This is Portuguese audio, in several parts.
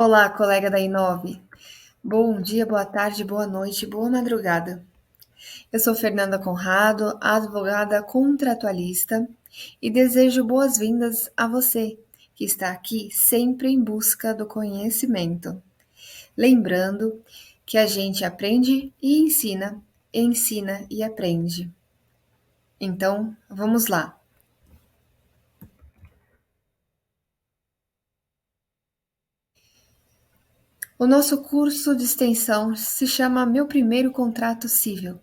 Olá, colega da Inove. Bom dia, boa tarde, boa noite, boa madrugada. Eu sou Fernanda Conrado, advogada contratualista, e desejo boas-vindas a você que está aqui sempre em busca do conhecimento. Lembrando que a gente aprende e ensina e aprende. Então, vamos lá. O nosso curso de extensão se chama Meu Primeiro Contrato Civil,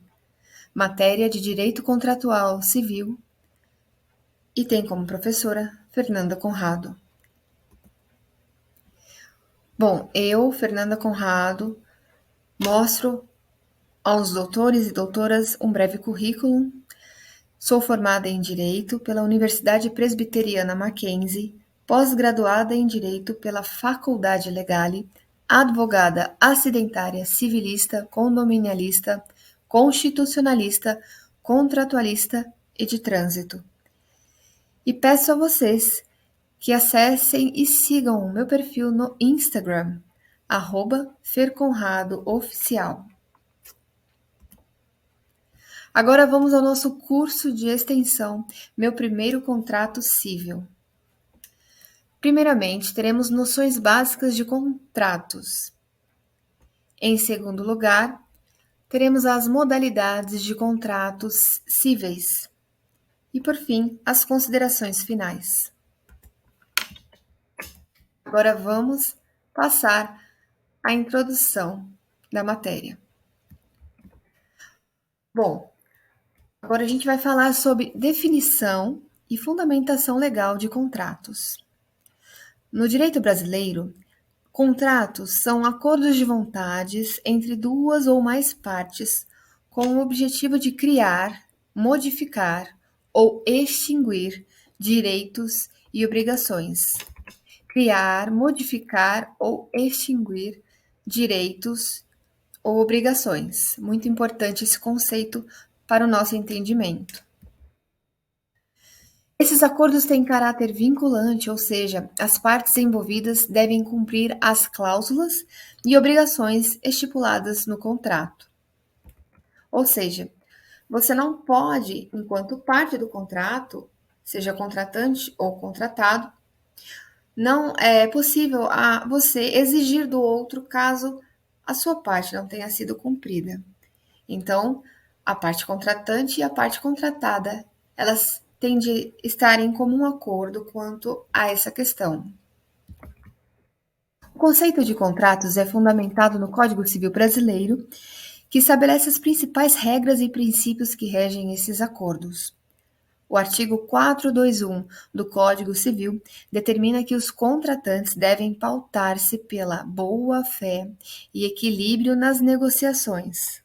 matéria de Direito Contratual Civil, e tem como professora Fernanda Conrado. Bom, eu, Fernanda Conrado, mostro aos doutores e doutoras um breve currículo. Sou formada em Direito pela Universidade Presbiteriana Mackenzie, pós-graduada em Direito pela Faculdade Legale, advogada acidentária, civilista, condominialista, constitucionalista, contratualista e de trânsito. E peço a vocês que acessem e sigam o meu perfil no Instagram, @ferconradooficial. Agora vamos ao nosso curso de extensão, Meu Primeiro Contrato Civil. Primeiramente, teremos noções básicas de contratos. Em segundo lugar, teremos as modalidades de contratos cíveis. E, por fim, as considerações finais. Agora vamos passar à introdução da matéria. Bom, agora a gente vai falar sobre definição e fundamentação legal de contratos. No direito brasileiro, contratos são acordos de vontades entre duas ou mais partes com o objetivo de criar, modificar ou extinguir direitos e obrigações. Criar, modificar ou extinguir direitos ou obrigações. Muito importante esse conceito para o nosso entendimento. Esses acordos têm caráter vinculante, ou seja, as partes envolvidas devem cumprir as cláusulas e obrigações estipuladas no contrato. Ou seja, você não pode, enquanto parte do contrato, seja contratante ou contratado, não é possível a você exigir do outro caso a sua parte não tenha sido cumprida. Então, a parte contratante e a parte contratada, elas têm de estar em comum acordo quanto a essa questão. O conceito de contratos é fundamentado no Código Civil Brasileiro, que estabelece as principais regras e princípios que regem esses acordos. O artigo 421 do Código Civil determina que os contratantes devem pautar-se pela boa-fé e equilíbrio nas negociações,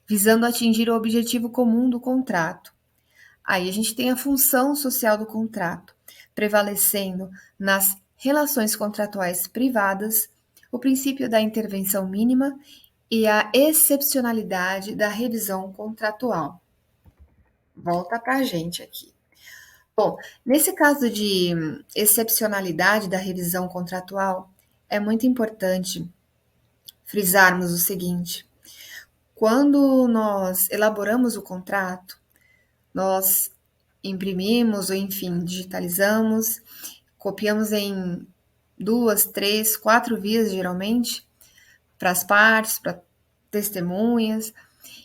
visando atingir o objetivo comum do contrato. Aí a gente tem a função social do contrato, prevalecendo nas relações contratuais privadas o princípio da intervenção mínima e a excepcionalidade da revisão contratual. Volta para a gente aqui. Bom, nesse caso de excepcionalidade da revisão contratual, é muito importante frisarmos o seguinte: quando nós elaboramos o contrato, nós imprimimos ou, enfim, digitalizamos, copiamos em 2, 3, 4 vias, geralmente, para as partes, para testemunhas,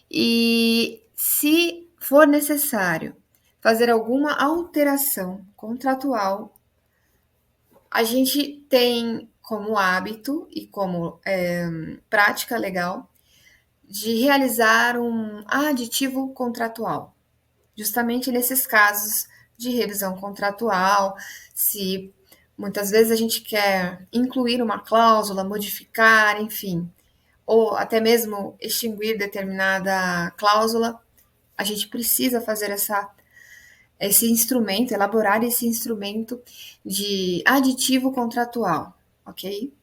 e se for necessário fazer alguma alteração contratual, a gente tem como hábito e como prática legal de realizar um aditivo contratual, justamente nesses casos de revisão contratual, se muitas vezes a gente quer incluir uma cláusula, modificar, enfim, ou até mesmo extinguir determinada cláusula, a gente precisa fazer esse instrumento, elaborar esse instrumento de aditivo contratual, ok?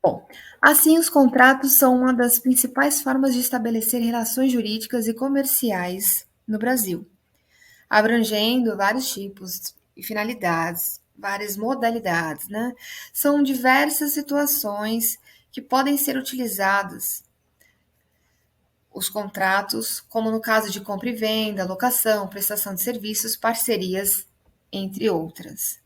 Bom, assim, os contratos são uma das principais formas de estabelecer relações jurídicas e comerciais no Brasil, abrangendo vários tipos e finalidades, várias modalidades, né? São diversas situações que podem ser utilizadas os contratos, como no caso de compra e venda, locação, prestação de serviços, parcerias, entre outras.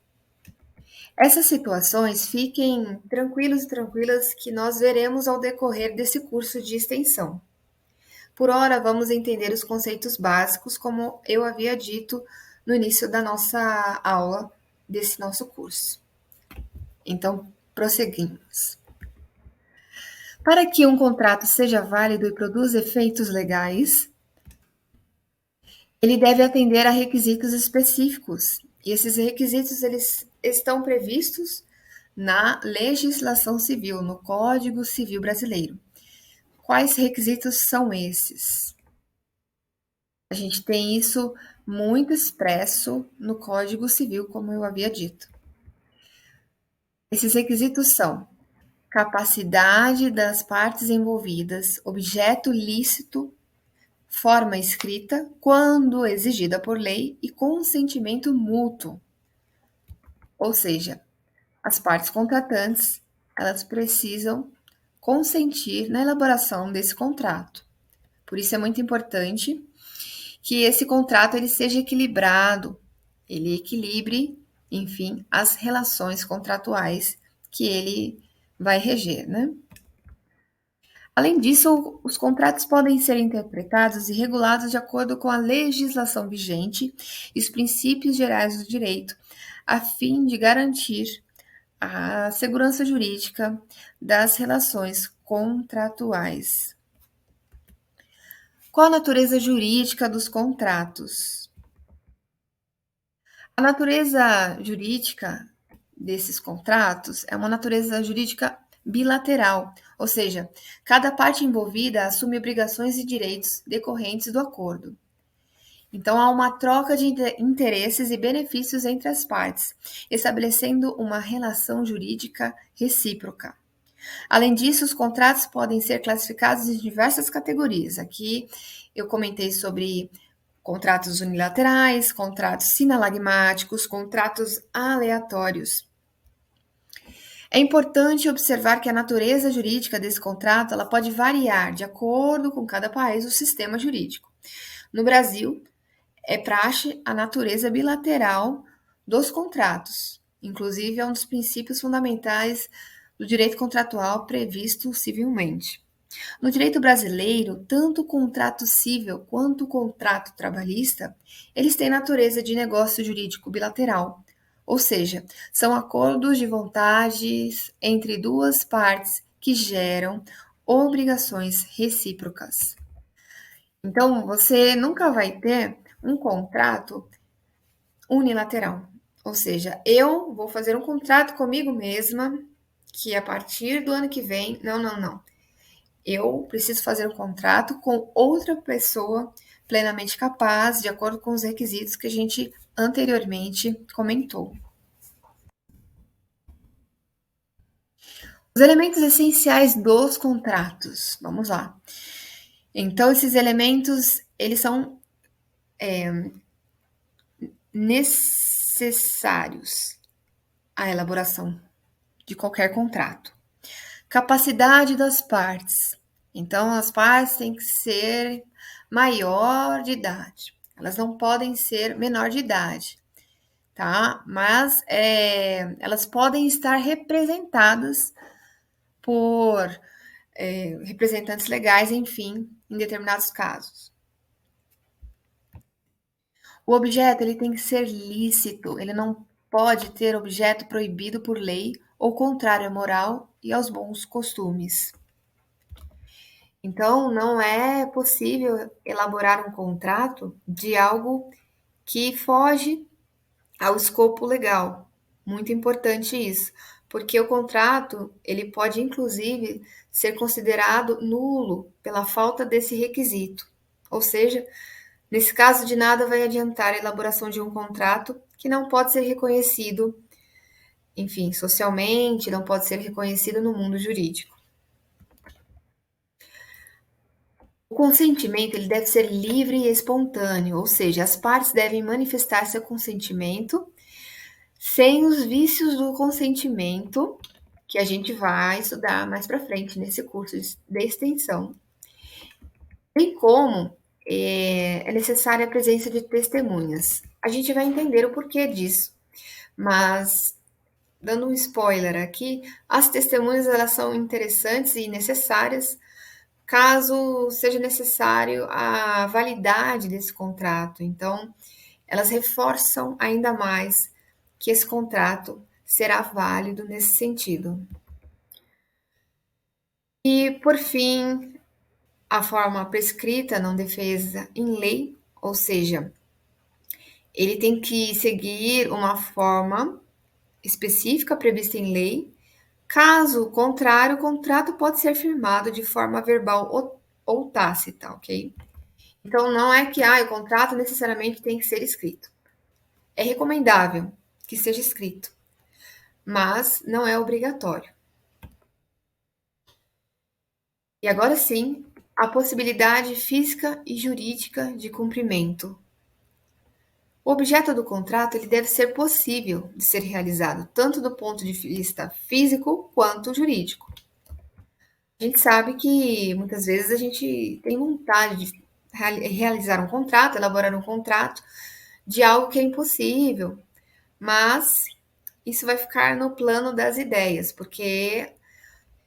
Essas situações fiquem tranquilos e tranquilas que nós veremos ao decorrer desse curso de extensão. Por ora, vamos entender os conceitos básicos, como eu havia dito no início da nossa aula desse nosso curso. Então, prosseguimos. Para que um contrato seja válido e produza efeitos legais, ele deve atender a requisitos específicos. E esses requisitos eles estão previstos na legislação civil, no Código Civil Brasileiro. Quais requisitos são esses? A gente tem isso muito expresso no Código Civil, como eu havia dito. Esses requisitos são capacidade das partes envolvidas, objeto lícito, forma escrita, quando exigida por lei, e consentimento mútuo. Ou seja, as partes contratantes, elas precisam consentir na elaboração desse contrato. Por isso é muito importante que esse contrato ele seja equilibrado, ele equilibre, enfim, as relações contratuais que ele vai reger, né? Além disso, os contratos podem ser interpretados e regulados de acordo com a legislação vigente e os princípios gerais do direito, a fim de garantir a segurança jurídica das relações contratuais. Qual a natureza jurídica dos contratos? A natureza jurídica desses contratos é uma natureza jurídica bilateral, ou seja, cada parte envolvida assume obrigações e direitos decorrentes do acordo. Então, há uma troca de interesses e benefícios entre as partes, estabelecendo uma relação jurídica recíproca. Além disso, os contratos podem ser classificados em diversas categorias. Aqui eu comentei sobre contratos unilaterais, contratos sinalagmáticos, contratos aleatórios. É importante observar que a natureza jurídica desse contrato ela pode variar de acordo com cada país o sistema jurídico. No Brasil, é praxe a natureza bilateral dos contratos. Inclusive, é um dos princípios fundamentais do direito contratual previsto civilmente. No direito brasileiro, tanto o contrato civil quanto o contrato trabalhista, eles têm natureza de negócio jurídico bilateral, ou seja, são acordos de vontades entre duas partes que geram obrigações recíprocas. Então, você nunca vai ter um contrato unilateral, ou seja, eu vou fazer um contrato comigo mesma que a partir do ano que vem, não. Eu preciso fazer um contrato com outra pessoa plenamente capaz, de acordo com os requisitos que a gente anteriormente comentou. Os elementos essenciais dos contratos. Vamos lá. Então, esses elementos, eles são necessários à elaboração de qualquer contrato. Capacidade das partes. Então, as partes têm que ser maior de idade. Elas não podem ser menor de idade, tá? Mas elas podem estar representadas por representantes legais, enfim, em determinados casos. O objeto ele tem que ser lícito, ele não pode ter objeto proibido por lei ou contrário à moral e aos bons costumes. Então, não é possível elaborar um contrato de algo que foge ao escopo legal. Muito importante isso, porque o contrato, ele pode inclusive ser considerado nulo pela falta desse requisito. Ou seja, nesse caso de nada vai adiantar a elaboração de um contrato que não pode ser reconhecido, enfim, socialmente, não pode ser reconhecido no mundo jurídico. O consentimento ele deve ser livre e espontâneo, ou seja, as partes devem manifestar seu consentimento sem os vícios do consentimento, que a gente vai estudar mais para frente nesse curso de extensão, bem como é necessária a presença de testemunhas. A gente vai entender o porquê disso, mas dando um spoiler aqui, as testemunhas elas são interessantes e necessárias caso seja necessário a validade desse contrato. Então, elas reforçam ainda mais que esse contrato será válido nesse sentido. E, por fim, a forma prescrita não defesa em lei, ou seja, ele tem que seguir uma forma específica prevista em lei. Caso contrário, o contrato pode ser firmado de forma verbal ou tácita, ok? Então, não é que o contrato necessariamente tem que ser escrito. É recomendável que seja escrito, mas não é obrigatório. E agora sim, a possibilidade física e jurídica de cumprimento. O objeto do contrato ele deve ser possível de ser realizado, tanto do ponto de vista físico quanto jurídico. A gente sabe que muitas vezes a gente tem vontade de realizar um contrato, elaborar um contrato de algo que é impossível, mas isso vai ficar no plano das ideias, porque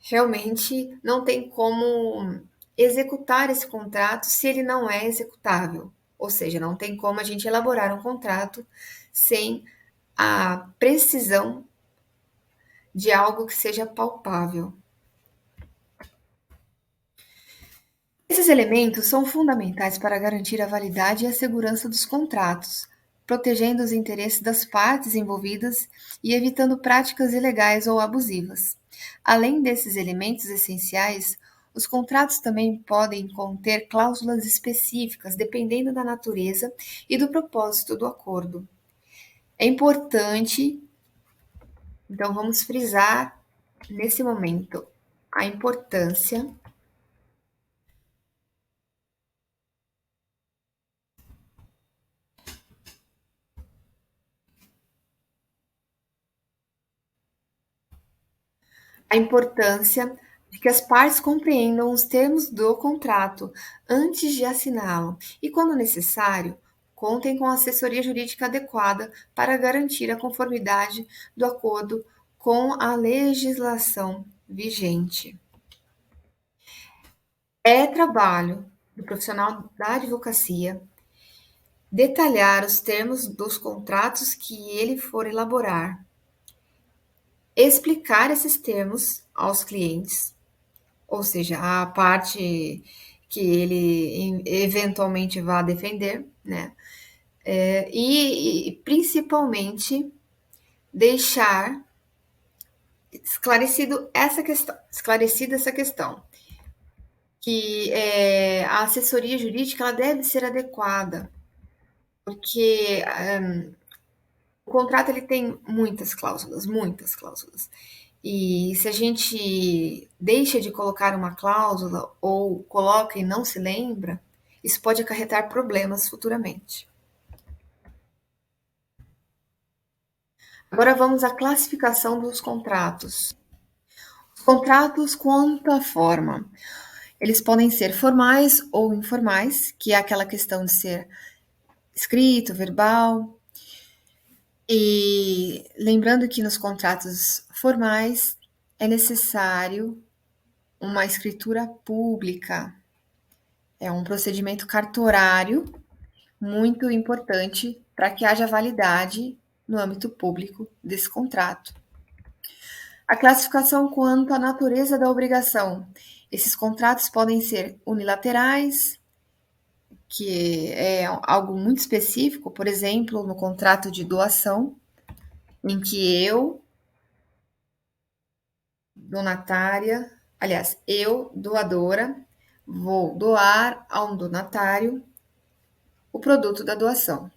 realmente não tem como executar esse contrato se ele não é executável. Ou seja, não tem como a gente elaborar um contrato sem a precisão de algo que seja palpável. Esses elementos são fundamentais para garantir a validade e a segurança dos contratos, protegendo os interesses das partes envolvidas e evitando práticas ilegais ou abusivas. Além desses elementos essenciais, os contratos também podem conter cláusulas específicas, dependendo da natureza e do propósito do acordo. É importante, então vamos frisar nesse momento a importância a importância de que as partes compreendam os termos do contrato antes de assiná-lo e, quando necessário, contem com a assessoria jurídica adequada para garantir a conformidade do acordo com a legislação vigente. É trabalho do profissional da advocacia detalhar os termos dos contratos que ele for elaborar, explicar esses termos aos clientes, ou seja, a parte que ele eventualmente vá defender, né? E principalmente deixar esclarecida essa questão, que a assessoria jurídica ela deve ser adequada, porque o contrato ele tem muitas cláusulas, muitas cláusulas. E se a gente deixa de colocar uma cláusula ou coloca e não se lembra, isso pode acarretar problemas futuramente. Agora vamos à classificação dos contratos. Os contratos quanto à forma. Eles podem ser formais ou informais, que é aquela questão de ser escrito, verbal. E lembrando que nos contratos formais é necessário uma escritura pública. É um procedimento cartorário muito importante para que haja validade no âmbito público desse contrato. A classificação quanto à natureza da obrigação. Esses contratos podem ser unilaterais, que é algo muito específico, por exemplo, no contrato de doação, em que eu, donatária, aliás, eu, doadora, vou doar a um donatário o produto da doação.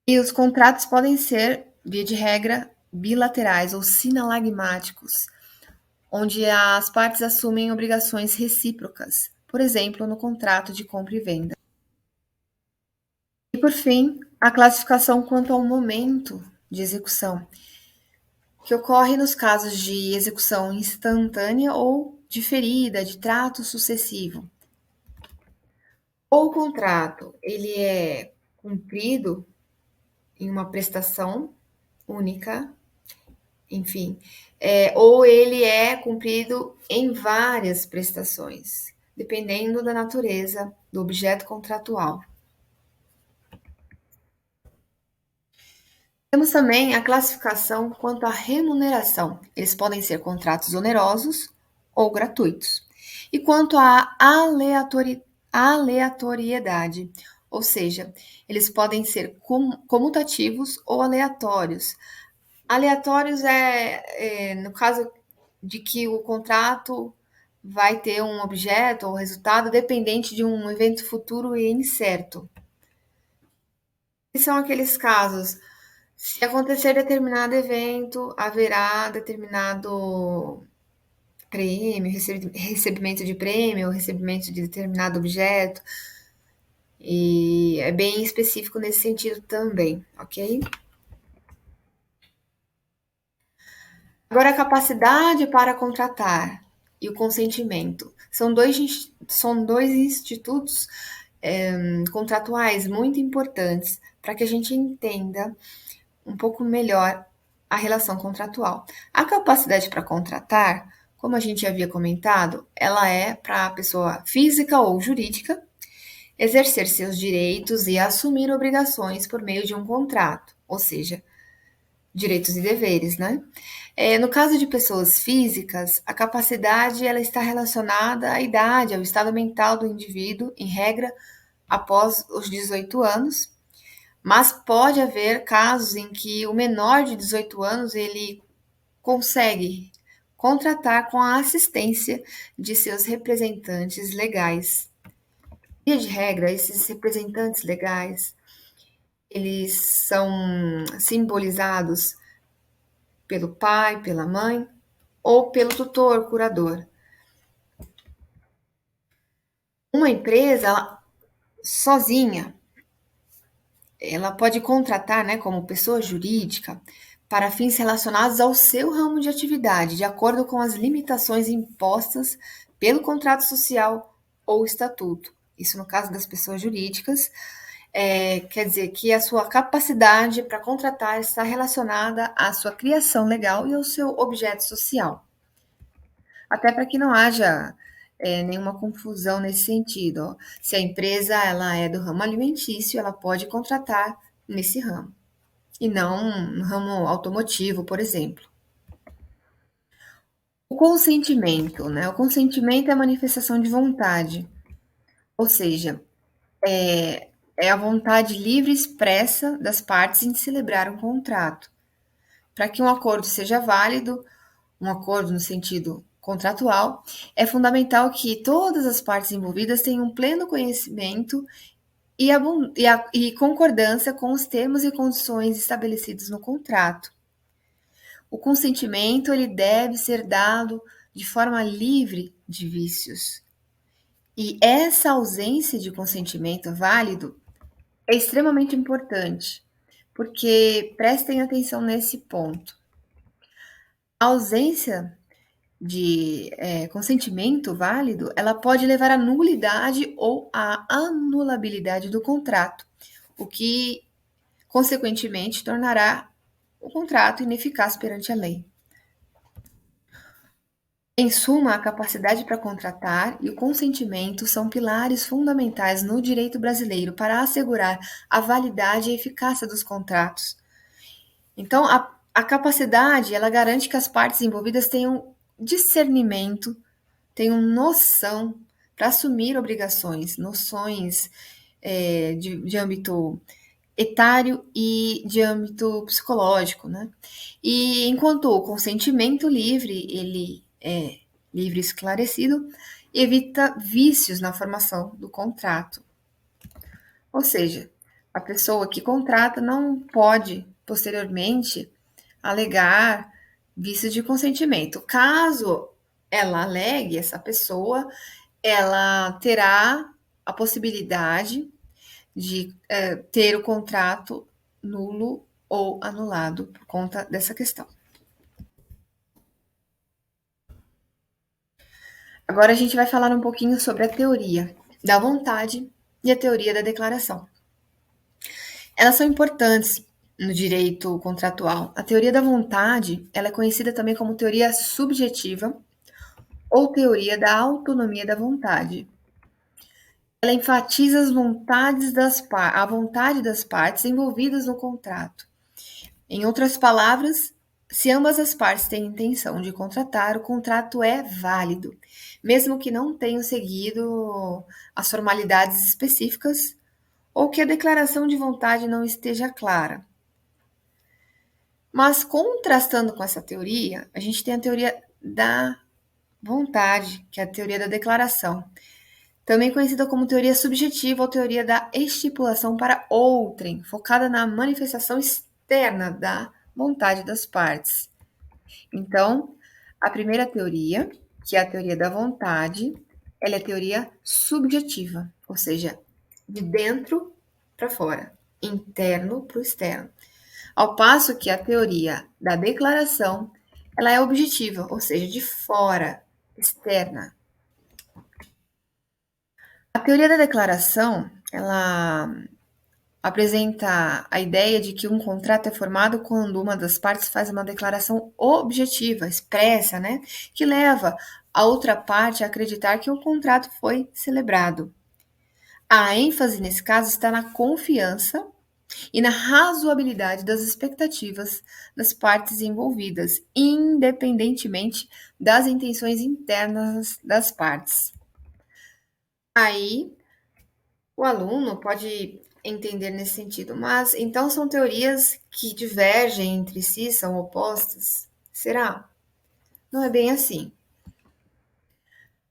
E os contratos podem ser, via de regra, bilaterais ou sinalagmáticos, onde as partes assumem obrigações recíprocas, por exemplo, no contrato de compra e venda. E por fim, A classificação quanto ao momento de execução, que ocorre nos casos de execução instantânea ou diferida, de trato sucessivo. Ou o contrato, ele é cumprido em uma prestação única, enfim, ou ele é cumprido em várias prestações, dependendo da natureza do objeto contratual. Temos também a classificação quanto à remuneração. Eles podem ser contratos onerosos ou gratuitos. E quanto à aleatoriedade, ou seja, eles podem ser comutativos ou aleatórios. Aleatórios no caso de que o contrato vai ter um objeto ou resultado dependente de um evento futuro e incerto. E são aqueles casos: se acontecer determinado evento, haverá determinado prêmio, recebimento de prêmio, recebimento de determinado objeto, e é bem específico nesse sentido também, ok? Agora, a capacidade para contratar e o consentimento são dois institutos contratuais muito importantes para que a gente entenda um pouco melhor a relação contratual. A capacidade para contratar, como a gente havia comentado, ela é para a pessoa física ou jurídica exercer seus direitos e assumir obrigações por meio de um contrato, ou seja, direitos e deveres, né? No caso de pessoas físicas, a capacidade ela está relacionada à idade, ao estado mental do indivíduo, em regra, após os 18 anos, mas pode haver casos em que o menor de 18 anos ele consegue contratar com a assistência de seus representantes legais. Via de regra, esses representantes legais, eles são simbolizados pelo pai, pela mãe ou pelo tutor, curador. Uma empresa, sozinha, ela pode contratar, né, como pessoa jurídica, para fins relacionados ao seu ramo de atividade, de acordo com as limitações impostas pelo contrato social ou estatuto. Isso no caso das pessoas jurídicas, quer dizer que a sua capacidade para contratar está relacionada à sua criação legal e ao seu objeto social. Até para que não haja nenhuma confusão nesse sentido. Ó. Se a empresa ela é do ramo alimentício, ela pode contratar nesse ramo, e não no ramo automotivo, por exemplo. O consentimento, né? O consentimento é a manifestação de vontade, ou seja, é a vontade livre e expressa das partes em celebrar um contrato. Para que um acordo seja válido, um acordo no sentido contratual, é fundamental que todas as partes envolvidas tenham pleno conhecimento e concordância com os termos e condições estabelecidos no contrato. O consentimento ele deve ser dado de forma livre de vícios. E essa ausência de consentimento válido é extremamente importante, porque prestem atenção nesse ponto. A ausência de consentimento válido, ela pode levar à nulidade ou à anulabilidade do contrato, o que, consequentemente, tornará o contrato ineficaz perante a lei. Em suma, a capacidade para contratar e o consentimento são pilares fundamentais no direito brasileiro para assegurar a validade e a eficácia dos contratos. Então, a capacidade, ela garante que as partes envolvidas tenham discernimento, tenham noção para assumir obrigações, noções de âmbito etário e de âmbito psicológico, né? E enquanto o consentimento livre, ele é livre e esclarecido, evita vícios na formação do contrato. Ou seja, a pessoa que contrata não pode, posteriormente, alegar vícios de consentimento. Caso ela alegue, essa pessoa, ela terá a possibilidade de ter o contrato nulo ou anulado por conta dessa questão. Agora a gente vai falar um pouquinho sobre a teoria da vontade e a teoria da declaração. Elas são importantes no direito contratual. A teoria da vontade, ela é conhecida também como teoria subjetiva ou teoria da autonomia da vontade. Ela enfatiza as vontades a vontade das partes envolvidas no contrato. Em outras palavras, se ambas as partes têm intenção de contratar, o contrato é válido, mesmo que não tenham seguido as formalidades específicas ou que a declaração de vontade não esteja clara. Mas contrastando com essa teoria, a gente tem a teoria da vontade, que é a teoria da declaração, também conhecida como teoria subjetiva ou teoria da estipulação para outrem, focada na manifestação externa da vontade das partes. Então, a primeira teoria, que é a teoria da vontade, ela é teoria subjetiva, ou seja, de dentro para fora, interno para o externo. Ao passo que a teoria da declaração, ela é objetiva, ou seja, de fora, externa. A teoria da declaração, ela apresenta a ideia de que um contrato é formado quando uma das partes faz uma declaração objetiva, expressa, né, que leva a outra parte a acreditar que o contrato foi celebrado. A ênfase nesse caso está na confiança e na razoabilidade das expectativas das partes envolvidas, independentemente das intenções internas das partes. Aí, o aluno pode entender nesse sentido, mas então são teorias que divergem entre si, são opostas? Será? Não é bem assim.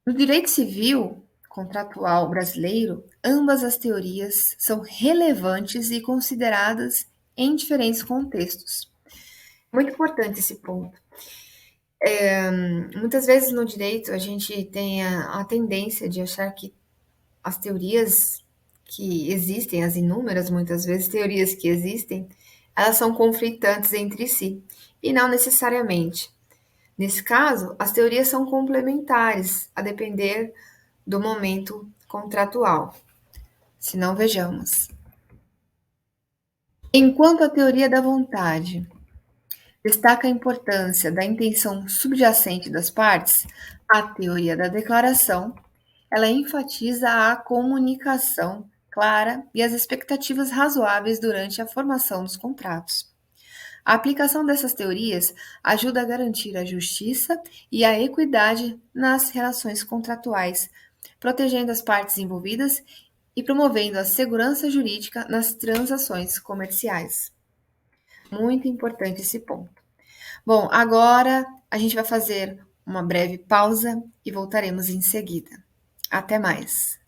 No direito civil contratual brasileiro, ambas as teorias são relevantes e consideradas em diferentes contextos. Muito importante esse ponto. Muitas vezes no direito a gente tem a tendência de achar que as teorias que existem, as inúmeras, muitas vezes, teorias que existem, elas são conflitantes entre si, e não necessariamente. Nesse caso, as teorias são complementares, a depender do momento contratual. Se não, vejamos. Enquanto a teoria da vontade destaca a importância da intenção subjacente das partes, a teoria da declaração, ela enfatiza a comunicação clara e as expectativas razoáveis durante a formação dos contratos. A aplicação dessas teorias ajuda a garantir a justiça e a equidade nas relações contratuais, protegendo as partes envolvidas e promovendo a segurança jurídica nas transações comerciais. Muito importante esse ponto. Bom, agora a gente vai fazer uma breve pausa e voltaremos em seguida. Até mais!